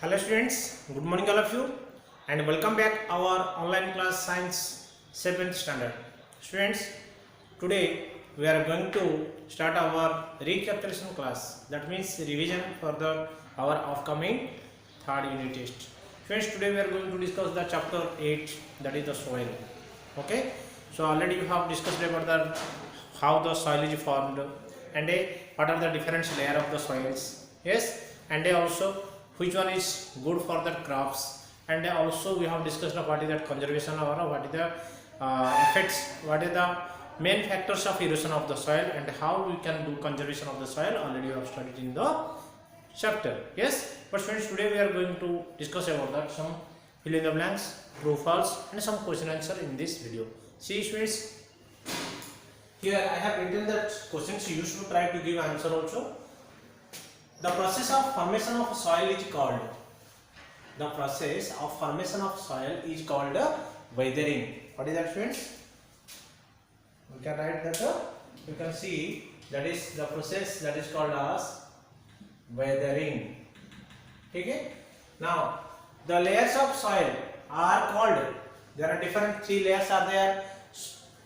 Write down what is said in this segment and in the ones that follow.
Hello students, good morning all of you and welcome back our online class science 7th standard. Students, today we are going to start our recapitulation class, that means revision for our upcoming third unit test. Students, today we are going to discuss the chapter 8, that is the soil. Okay, so already we have discussed about how the soil is formed and what are the different layer of the soils. Yes, and also which one is good for the crops, and also we have discussed what is that conservation or what is the effects, what is the main factors of erosion of the soil and how we can do conservation of the soil. Already we have studied in the chapter. Yes, but friends, today we are going to discuss about that some fill in the blanks, true false, and some question answer in this video. See students, here I have written that questions you should try to give answer also. The process of formation of soil is called. The process of formation of soil is called weathering. What is that, friends? We can write that. You can see that is the process that is called as weathering. Okay. Now the layers of soil are called. There are different three layers are there.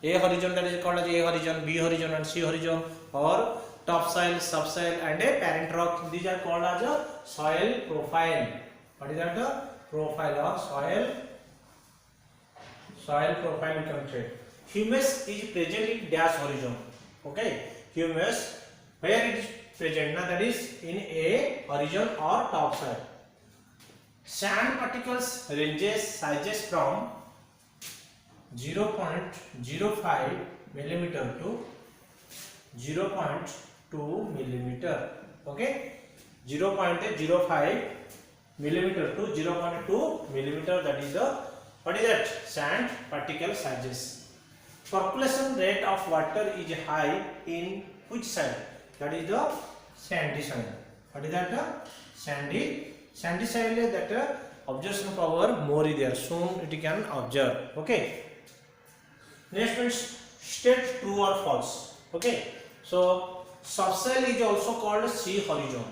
A horizon, that is called as A horizon, B horizon, and C horizon, or topsoil, subsoil, and a parent rock. These are called as a soil profile. What is that? Profile or soil profile you can say. Humus is present in dash horizon. Okay, humus where it is present? Now that is in a horizon or topsoil. Sand particles ranges sizes from 0.05 millimeter to 0.2 millimeter. Okay, 0.05 millimeter to 0.2 millimeter, that is the what is that? Sand particle sizes. Percolation rate of water is high in which soil? That is the sandy soil. What is that? Sandy soil is that observation power more is there, soon it can observe. Okay, next one, state true or false. Okay, so subsoil is also called C horizon.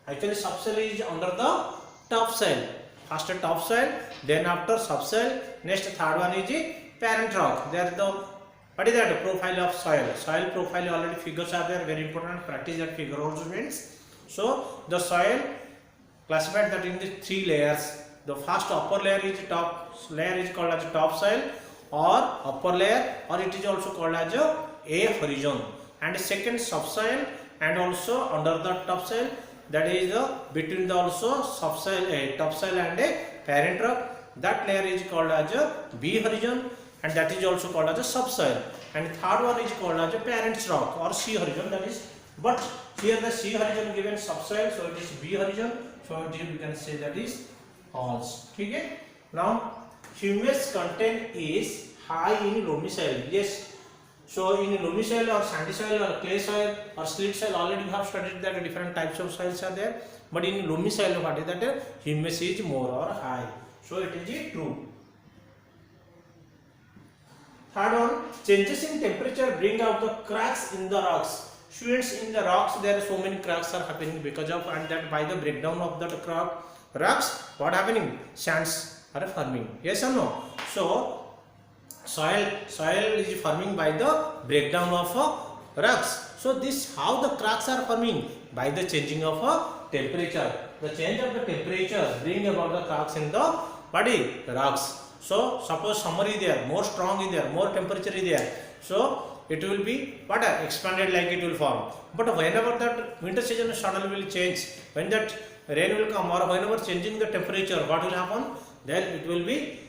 Actually subsoil is under the topsoil. First topsoil, then after subsoil, next third one is the parent rock. There the what is that? Profile of soil. Soil profile already figures are there, very important, practice that figure also means. So the soil classified that in the three layers. The first upper layer is top layer is called as topsoil or upper layer, or it is also called as A horizon, and second subsoil, and also under the topsoil, that is between the also subsoil, topsoil and a parent rock, that layer is called as B horizon, and that is also called as a subsoil, and third one is called as a parent rock or C horizon, that is, but here the C horizon given subsoil, so it is B horizon, so we can say that is false. Okay, now humus content is high in loamy soil. Yes, so in loamy soil or sandy soil or clay soil or slate soil, already we have studied that different types of soils are there, but in loamy soil what is that? Humus is more or high, so it is true. Third one, changes in temperature bring out the cracks in the rocks. Students, in the rocks there are so many cracks are happening because of, and that by the breakdown of the rocks, what happening? Sands are forming. Yes or no? So soil is forming by the breakdown of rocks. So this how the cracks are forming? By the changing of temperature. The change of the temperature bring about the cracks in the body rocks. So suppose summer is there, more strong is there, more temperature is there, so it will be what expanded, like it will form. But whenever that winter season suddenly will change, when that rain will come, or whenever changing the temperature, what will happen? Then it will be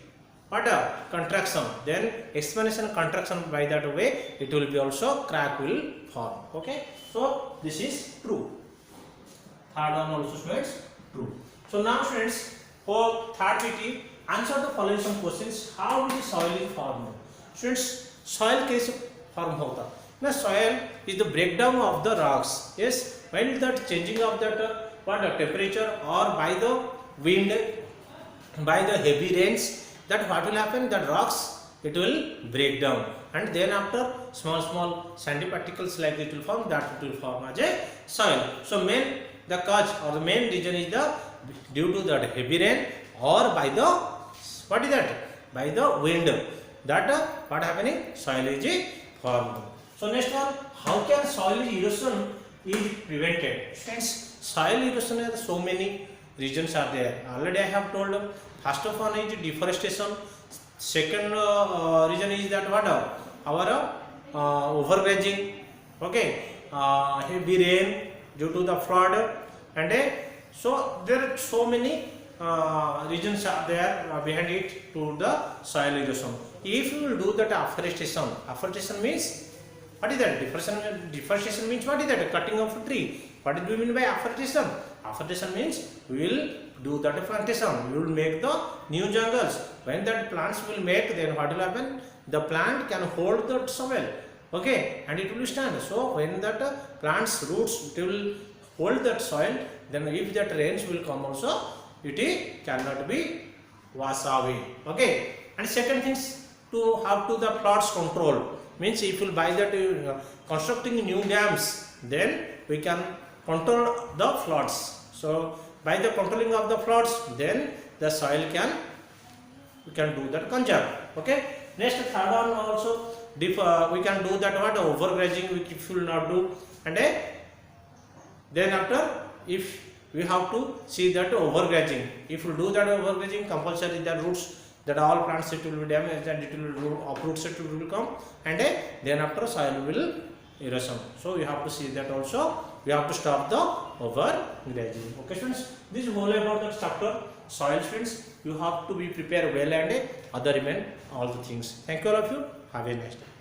what contraction, then expansion contraction, by that way it will be also crack will form. Okay, so this is true. Third one also students true. So now students, for third PT, answer the following some questions. How is soil is formed? Students, soil कैसे form होता? Now soil is the breakdown of the rocks. Yes, when that changing of that what temperature or by the wind, by the heavy rains, that what will happen? The rocks, it will break down, and then after small sandy particles like it will form, that it will form as a soil. So main the cause or the main reason is the due to that heavy rain or by the what is that, by the wind, that what happening, soil is formed. So next one, how can soil erosion is prevented? Friends, soil erosion has so many reasons are there. Already I have told. First of all is deforestation. Second reason is that what, our overgrazing. Okay, heavy rain due to the flood, and so there are so many reasons are there behind it to the soil erosion. If you will do that afforestation means what is that? Deforestation means what is that? Cutting of a tree. What do we mean by afforestation? Afforestation means we will do that plantation. We will make the new jungles. When that plants will make, then what will happen? The plant can hold that soil. Okay, and it will stand. So when that plant's roots, it will hold that soil. Then if that rains will come also, it cannot be washed away. Okay, and second things, to have to the floods control means if you buy that constructing new dams, then we can control the floods. So by the controlling of the floods, then the soil we can do that conserve. Okay, next third one also, we can do that what, overgrazing, which if you will not do, and then after, if we have to see that overgrazing, if you do that overgrazing, compulsory the roots, that all plants it will be damaged and it will uproots, it will come, and then after soil will erosion. So you have to see that also, we have to stop the overgrazing. Okay students, this is whole about the chapter soil. Students, you have to be prepared well and other remain all the things. Thank you all of you. Have a nice day.